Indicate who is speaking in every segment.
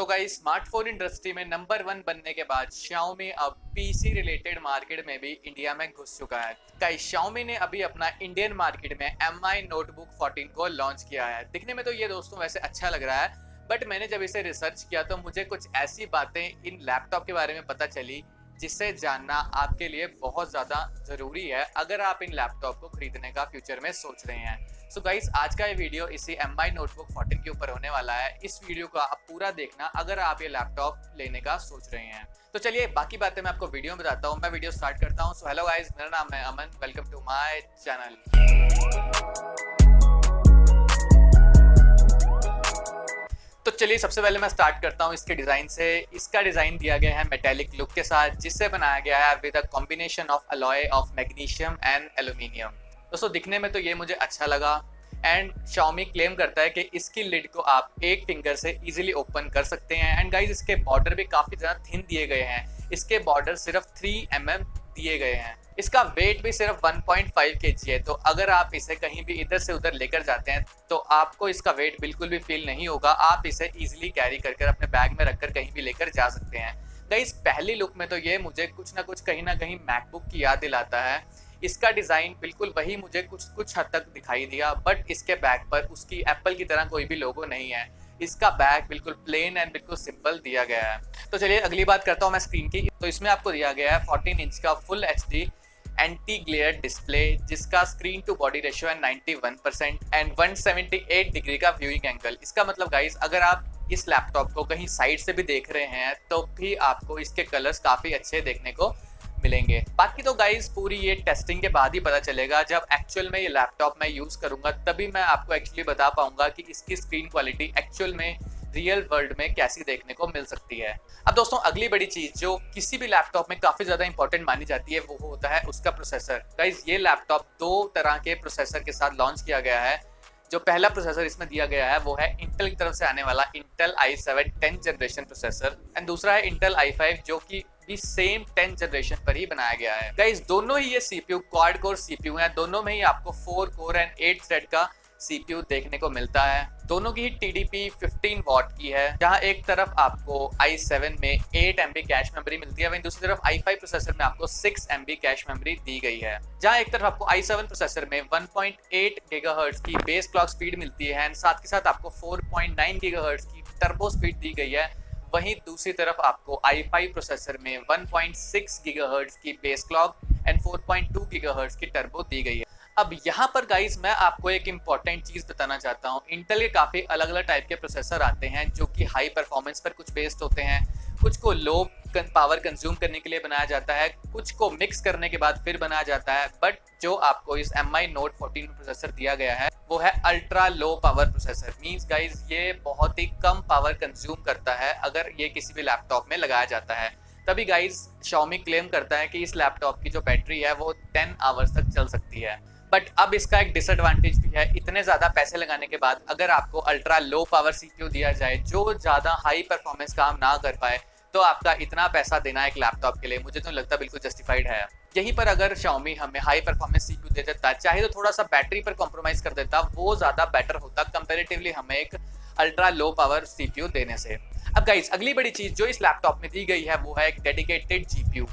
Speaker 1: Guys, smartphone industry में number 1 बनने के बाद Xiaomi अब पीसी रिलेटेड मार्केट में भी इंडिया में घुस चुका है। गाइस, Xiaomi ने अभी अपना इंडियन मार्केट में Mi नोटबुक 14 को लॉन्च किया है। दिखने में तो ये दोस्तों वैसे अच्छा लग रहा है, बट मैंने जब इसे रिसर्च किया तो मुझे कुछ ऐसी बातें इन लैपटॉप के बारे में पता चली जिसे जानना आपके लिए बहुत ज़्यादा ज़रूरी है अगर आप इन लैपटॉप को खरीदने का फ्यूचर में सोच रहे हैं। सो गाइस, आज का ये वीडियो इसी Mi नोटबुक 14 के ऊपर होने वाला है। इस वीडियो को आप पूरा देखना अगर आप ये लैपटॉप लेने का सोच रहे हैं। तो चलिए बाकी बातें मैं आपको वीडियो में बताता हूँ। मैं वीडियो स्टार्ट करता हूँ। सो हेलो गाइस, मेरा नाम है अमन, वेलकम टू माय चैनल। तो चलिए सबसे पहले मैं स्टार्ट करता हूँ इसके डिज़ाइन से। इसका डिज़ाइन दिया गया है मेटेलिक लुक के साथ, जिससे बनाया गया है with a combination of alloy of magnesium and aluminium. दोस्तों दिखने में तो ये मुझे अच्छा लगा एंड Xiaomi क्लेम करता है कि इसकी लिड को आप एक फिंगर से इजीली ओपन कर सकते हैं। एंड गाइज, इसके बॉर्डर भी काफ़ी ज़्यादा थिन दिए गए हैं। इसके बॉर्डर सिर्फ 3 mm दिए गए हैं। इसका वेट भी सिर्फ 1.5 kg है, तो अगर आप इसे कहीं भी इधर से उधर लेकर जाते हैं तो आपको इसका वेट बिल्कुल भी फील नहीं होगा। आप इसे इजीली कैरी कर अपने बैग में रखकर कहीं भी लेकर जा सकते हैं। गाइस, पहली लुक में तो ये मुझे कुछ ना कुछ कहीं ना कहीं मैकबुक की याद दिलाता है। इसका डिज़ाइन बिल्कुल वही मुझे कुछ हद तक दिखाई दिया, बट इसके बैक पर उसकी एप्पल की तरह कोई भी लोगो नहीं है। इसका बैक बिल्कुल प्लेन एंड बिल्कुल सिंपल दिया गया है। तो चलिए अगली बात करता हूँ मैं स्क्रीन की। तो इसमें आपको दिया गया है 14 इंच का full HD anti glare display, जिसका स्क्रीन टू बॉडी रेशियो है 91% एंड 178 डिग्री का व्यूइंग एंगल। इसका मतलब गाइस, अगर आप इस लैपटॉप को कहीं साइड से भी देख रहे हैं तो भी आपको इसके कलर्स काफ़ी अच्छे देखने को मिलेंगे। बाकी तो गाइस पूरी ये टेस्टिंग के बाद ही पता चलेगा। जब एक्चुअल में ये लैपटॉप मैं यूज़ करूँगा तभी मैं आपको एक्चुअली बता पाऊंगा कि इसकी स्क्रीन क्वालिटी एक्चुअल में रियल वर्ल्ड में कैसी देखने को मिल सकती है। अब दोस्तों अगली बड़ी चीज़ जो किसी भी लैपटॉप में काफ़ी ज़्यादा इंपॉर्टेंट मानी जाती है वो होता है उसका प्रोसेसर। गाइस, ये लैपटॉप 2 तरह के प्रोसेसर के साथ लॉन्च किया गया है। जो पहला प्रोसेसर इसमें दिया गया है वो है इंटेल की तरफ से आने वाला Intel i7 10th generation processor and दूसरा है इंटेल i5 जो कि भी सेम 10th जनरेशन पर ही बनाया गया है। गाइस, दोनों ही ये CPU क्वाड कोर CPU है। दोनों में ही आपको 4 कोर एंड 8 थ्रेड का CPU देखने को मिलता है। दोनों की ही TDP 15 वॉट की है, जहां एक तरफ आपको i7 में 8 MB कैश मेमोरी मिलती है, वहीं दूसरी तरफ i5 प्रोसेसर में आपको 6 MB कैश मेमोरी दी गई है। जहां एक तरफ आपको i7 प्रोसेसर में 1.8 GHz की बेस क्लॉक स्पीड मिलती है एंड साथ के साथ आपको 4.9 GHz की टर्बो स्पीड दी गई है, वहीं दूसरी तरफ आपको i5 प्रोसेसर में 1.6 GHz की बेस क्लॉक एंड 4.2 GHz की टर्बो दी गई है। अब यहाँ पर गाइस मैं आपको एक इम्पॉर्टेंट चीज़ बताना चाहता हूँ। इंटेल के काफ़ी अलग अलग टाइप के प्रोसेसर आते हैं जो कि हाई परफॉर्मेंस पर कुछ बेस्ड होते हैं, कुछ को लो पावर कंज्यूम करने के लिए बनाया जाता है, कुछ को मिक्स करने के बाद फिर बनाया जाता है। बट जो आपको इस Mi Note 14 प्रोसेसर दिया गया है वो है ultra low power processor. Means guys ये बहुत ही कम पावर कंज्यूम करता है अगर ये किसी भी लैपटॉप में लगाया जाता है। तभी गाइज Xiaomi क्लेम करता है कि इस लैपटॉप की जो बैटरी है वो 10 आवर्स तक चल सकती है। बट अब इसका एक डिसएडवांटेज भी है। इतने ज़्यादा पैसे लगाने के बाद अगर आपको अल्ट्रा लो पावर CPU दिया जाए जो ज़्यादा हाई परफॉर्मेंस काम ना कर पाए, तो आपका इतना पैसा देना एक लैपटॉप के लिए मुझे तो लगता बिल्कुल जस्टिफाइड है। यहीं पर अगर Xiaomi हमें हाई परफॉर्मेंस CPU दे देता, चाहे तो थोड़ा सा बैटरी पर कॉम्प्रोमाइज़ कर देता, वो ज़्यादा बेटर होता कंपेरेटिवली हमें एक अल्ट्रा लो पावर CPU देने से। अब गाइस, अगली बड़ी चीज़ जो इस लैपटॉप में दी गई है वो है एक डेडिकेटेड GPU।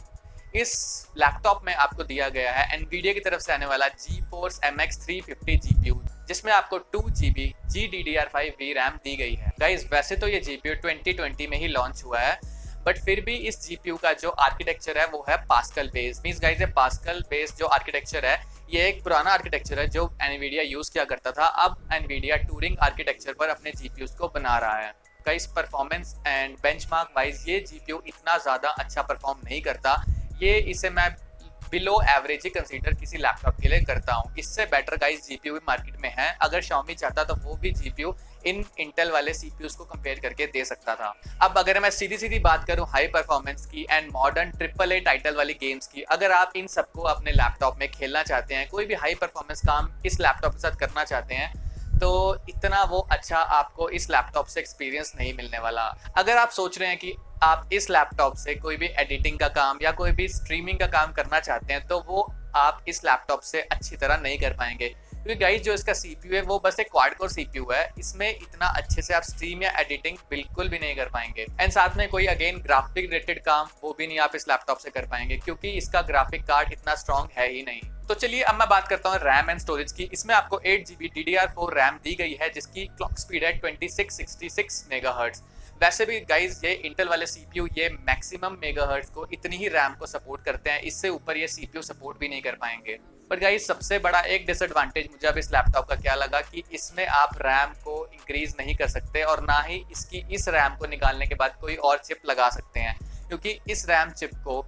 Speaker 1: इस लैपटॉप में आपको दिया गया है NVIDIA की तरफ से आने वाला GeForce MX 350 GPU, जिसमें आपको 2 GB GDDR5 VRAM दी गई है। गाइस, वैसे तो ये GPU 2020 में ही लॉन्च हुआ है, बट फिर भी इस GPU का जो आर्किटेक्चर है वो है पास्कल बेस्ड। मीन्स गाइस, ये पास्कल बेस्ड जो आर्किटेक्चर है ये एक पुराना आर्किटेक्चर है जो NVIDIA यूज़ किया करता था। अब NVIDIA टूरिंग आर्किटेक्चर पर अपने GPUs को बना रहा है। Guys, performance and benchmark wise ये GPU इतना ज़्यादा अच्छा परफॉर्म नहीं करता। इसे मैं बिलो एवरेज ही कंसीडर किसी लैपटॉप के लिए करता हूँ। इससे बेटर गाइस GPU भी मार्केट में है। अगर Xiaomi चाहता तो वो भी GPU इन इंटेल वाले CPUs को कंपेयर करके दे सकता था। अब अगर मैं सीधी बात करूँ हाई परफॉर्मेंस की एंड मॉडर्न AAA टाइटल वाली गेम्स की, अगर आप इन सबको अपने लैपटॉप में खेलना चाहते हैं, कोई भी हाई परफॉर्मेंस काम इस लैपटॉप के साथ करना चाहते हैं, तो इतना वो अच्छा आपको इस लैपटॉप से एक्सपीरियंस नहीं मिलने वाला। अगर आप सोच रहे हैं कि आप इस लैपटॉप से कोई भी एडिटिंग का काम या कोई भी स्ट्रीमिंग का काम करना चाहते हैं तो वो आप इस लैपटॉप से अच्छी तरह नहीं कर पाएंगे, क्योंकि गाइस जो इसका सीपीयू है वो बस एक क्वाड कोर सीपीयू है, इसमें इतना अच्छे से आप स्ट्रीम या एडिटिंग बिल्कुल भी नहीं कर पाएंगे। एंड साथ में कोई अगेन ग्राफिक रिलेटेड काम वो भी नहीं आप इस लैपटॉप से कर पाएंगे, क्योंकि इसका ग्राफिक कार्ड इतना स्ट्रॉन्ग है ही नहीं। तो चलिए अब मैं बात करता हूँ रैम एंड स्टोरेज की। इसमें आपको 8GB DDR4 रैम दी गई है, जिसकी क्लॉक स्पीड है 2666 मेगाहर्ट्ज। वैसे भी गाइज ये इंटेल वाले सीपीयू ये मैक्सिमम मेगाहर्ट्ज को इतनी ही रैम को सपोर्ट करते हैं, इससे ऊपर ये सीपीयू सपोर्ट भी नहीं कर पाएंगे। पर गाइज सबसे बड़ा एक डिसएडवांटेज मुझे अब इस लैपटॉप का क्या लगा कि इसमें आप रैम को इंक्रीज नहीं कर सकते और ना ही इसकी इस रैम को निकालने के बाद कोई और चिप लगा सकते हैं, क्योंकि इस रैम चिप को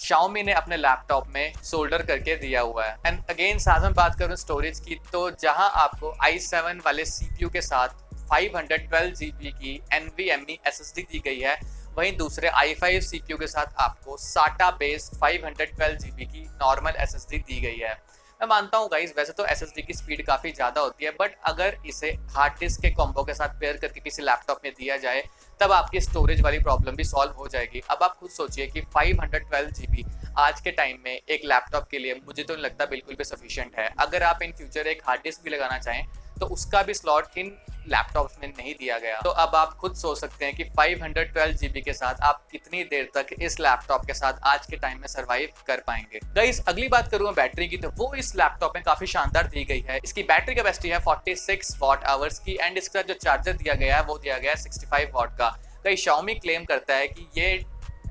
Speaker 1: Xiaomi ने अपने लैपटॉप में सोल्डर करके दिया हुआ है। एंड अगेन साथ में बात करूं स्टोरेज की, तो जहां आपको i7 वाले सीपीयू के साथ 512GB की NVMe SSD दी गई है, वहीं दूसरे i5 सीपीयू के साथ आपको SATA बेस्ड 512GB की नॉर्मल SSD दी गई है। मैं मानता हूँ गाइस वैसे तो SSD की स्पीड काफ़ी ज़्यादा होती है, बट अगर इसे हार्ड डिस्क के कॉम्बो के साथ पेयर करके किसी लैपटॉप में दिया जाए तब आपकी स्टोरेज वाली प्रॉब्लम भी सॉल्व हो जाएगी। अब आप खुद सोचिए कि 512GB आज के टाइम में एक लैपटॉप के लिए मुझे तो नहीं लगता बिल्कुल भी सफिशिएंट है। अगर आप इन फ्यूचर एक हार्ड डिस्क भी लगाना चाहें तो उसका भी स्लॉट इन लैपटॉप्स में नहीं दिया गया। तो अब आप खुद सोच सकते हैं कि 512GB के साथ आप कितनी देर तक इस लैपटॉप के साथ आज के टाइम में सरवाइव कर पाएंगे। गाइस अगली बात करूँ मैं बैटरी की, तो वो इस लैपटॉप में काफी शानदार दी गई है। इसकी बैटरी कैपेसिटी है 46 वॉट आवर्स की एंड इसका जो चार्जर दिया गया है वो दिया गया है 65 वॉट का। कई Xiaomi क्लेम करता है कि ये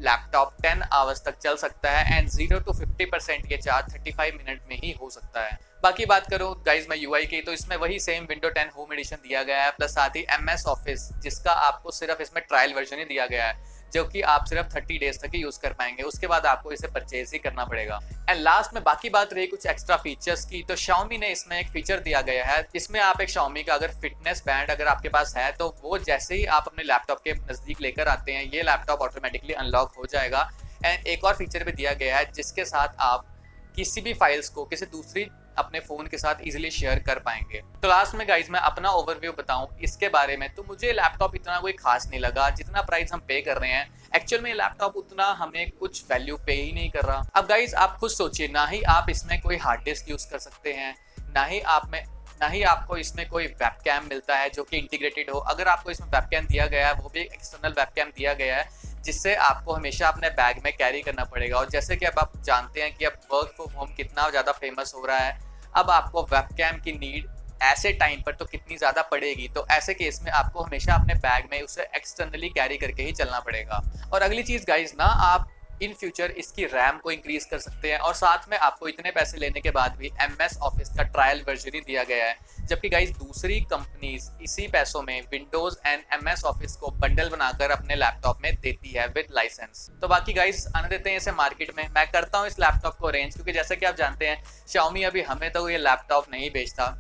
Speaker 1: लैपटॉप 10 आवर्स तक चल सकता है एंड 0 to 50% ये चार्ज 35 मिनट में ही हो सकता है। बाकी बात करूँ गाइज मैं यूआई की, तो इसमें वही सेम विंडो 10 होम एडिशन दिया गया है, प्लस साथ ही MS ऑफिस जिसका आपको सिर्फ इसमें ट्रायल वर्जन ही दिया गया है, जो कि आप सिर्फ 30 डेज तक ही यूज कर पाएंगे, उसके बाद आपको इसे परचेज ही करना पड़ेगा। एंड लास्ट में बाकी बात रही कुछ एक्स्ट्रा फीचर्स की, तो Xiaomi ने इसमें एक फीचर दिया गया है, इसमें आप एक Xiaomi का अगर फिटनेस बैंड अगर आपके पास है तो वो जैसे ही आप अपने लैपटॉप के नजदीक लेकर आते हैं ये लैपटॉप ऑटोमेटिकली अनलॉक हो जाएगा। एंड एक और फीचर भी दिया गया है जिसके साथ आप किसी भी फाइल्स को किसी दूसरी अपने फोन के साथ इजीली शेयर कर पाएंगे। तो लास्ट में गाइज मैं अपना ओवरव्यू बताऊं इसके बारे में, तो मुझे लैपटॉप इतना कोई खास नहीं लगा। जितना प्राइस हम पे कर रहे हैं एक्चुअल में लैपटॉप उतना हमें कुछ वैल्यू पे ही नहीं कर रहा। अब गाइज आप खुद सोचिए, ना ही आप इसमें कोई हार्ड डिस्क यूज कर सकते हैं, ना ही आपको इसमें कोई वेबकैम मिलता है जो कि इंटीग्रेटेड हो। अगर आपको इसमें वेबकैम दिया गया है वो भी एक्सटर्नल वेबकैम दिया गया है जिससे आपको हमेशा अपने बैग में कैरी करना पड़ेगा। और जैसे कि अब आप जानते हैं कि अब वर्क फ्रॉम होम कितना ज़्यादा फेमस हो रहा है, अब आपको वेबकैम की नीड ऐसे टाइम पर तो कितनी ज़्यादा पड़ेगी। तो ऐसे केस में आपको हमेशा अपने बैग में उसे एक्सटर्नली कैरी करके ही चलना पड़ेगा। और अगली चीज़ गाइज ना, आप इन फ्यूचर इसकी रैम को इंक्रीज कर सकते हैं और साथ में आपको इतने पैसे लेने के बाद भी MS ऑफिस का ट्रायल वर्जन ही दिया गया है, जबकि गाइस दूसरी कंपनीज इसी पैसों में विंडोज एंड MS ऑफिस को बंडल बनाकर अपने लैपटॉप में देती है विद लाइसेंस। तो बाकी गाइस आने देते हैं इसे मार्केट में। मैं करता हूँ इस लैपटॉप को अरेंज, क्योंकि जैसे कि आप जानते हैं Xiaomi अभी हमें तो ये लैपटॉप नहीं बेचता,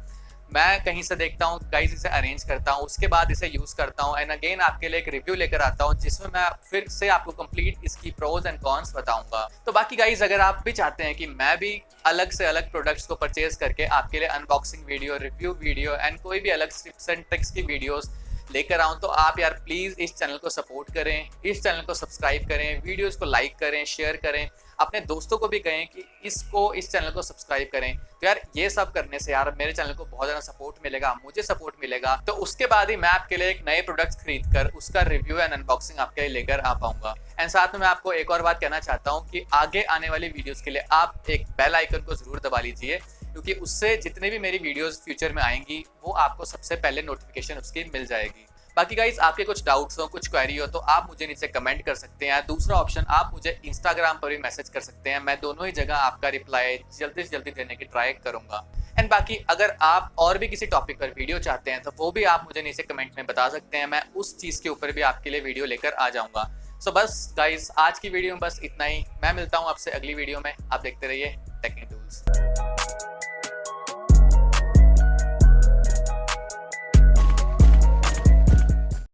Speaker 1: मैं कहीं से देखता हूँ गाइस, इसे अरेंज करता हूँ, उसके बाद इसे यूज़ करता हूँ एंड अगेन आपके लिए एक रिव्यू लेकर आता हूँ जिसमें मैं फिर से आपको कंप्लीट इसकी प्रोज एंड कॉन्स बताऊंगा। तो बाकी गाइस अगर आप भी चाहते हैं कि मैं भी अलग से अलग प्रोडक्ट्स को परचेज करके आपके लिए unboxing video, review video and कोई भी अलग टिप्स एंड ट्रिक्स की वीडियोस लेकर आऊँ, तो आप यार प्लीज़ इस चैनल को सपोर्ट करें, इस चैनल को सब्सक्राइब करें, वीडियोस को लाइक करें, शेयर करें, अपने दोस्तों को भी कहें कि इस चैनल को सब्सक्राइब करें। तो यार ये सब करने से यार मेरे चैनल को बहुत ज़्यादा सपोर्ट मिलेगा, मुझे सपोर्ट मिलेगा, तो उसके बाद ही मैं आपके लिए एक नए प्रोडक्ट्स खरीद कर उसका रिव्यू एंड अनबॉक्सिंग आपके लिए लेकर आ पाऊंगा। एंड साथ में मैं आपको एक और बात कहना चाहता हूँ कि आगे आने वाली वीडियोस के लिए आप एक बेल आइकन को जरूर दबा लीजिए, क्योंकि उससे जितने भी मेरी वीडियोस फ्यूचर में आएंगी वो आपको सबसे पहले नोटिफिकेशन उसकी मिल जाएगी। बाकी गाइज आपके कुछ डाउट्स हो, कुछ क्वेरी हो, तो आप मुझे नीचे कमेंट कर सकते हैं। दूसरा ऑप्शन, आप मुझे इंस्टाग्राम पर भी मैसेज कर सकते हैं, मैं दोनों ही जगह आपका रिप्लाई जल्दी से जल्दी देने की ट्राई करूंगा। एंड बाकी अगर आप और भी किसी टॉपिक पर वीडियो चाहते हैं तो वो भी आप मुझे नीचे कमेंट में बता सकते हैं, मैं उस चीज़ के ऊपर भी आपके लिए वीडियो लेकर आ जाऊंगा। सो बस गाइज आज की वीडियो में बस इतना ही, मैं मिलता हूँ आपसे अगली वीडियो में। आप देखते रहिए टेक इन टूल्स।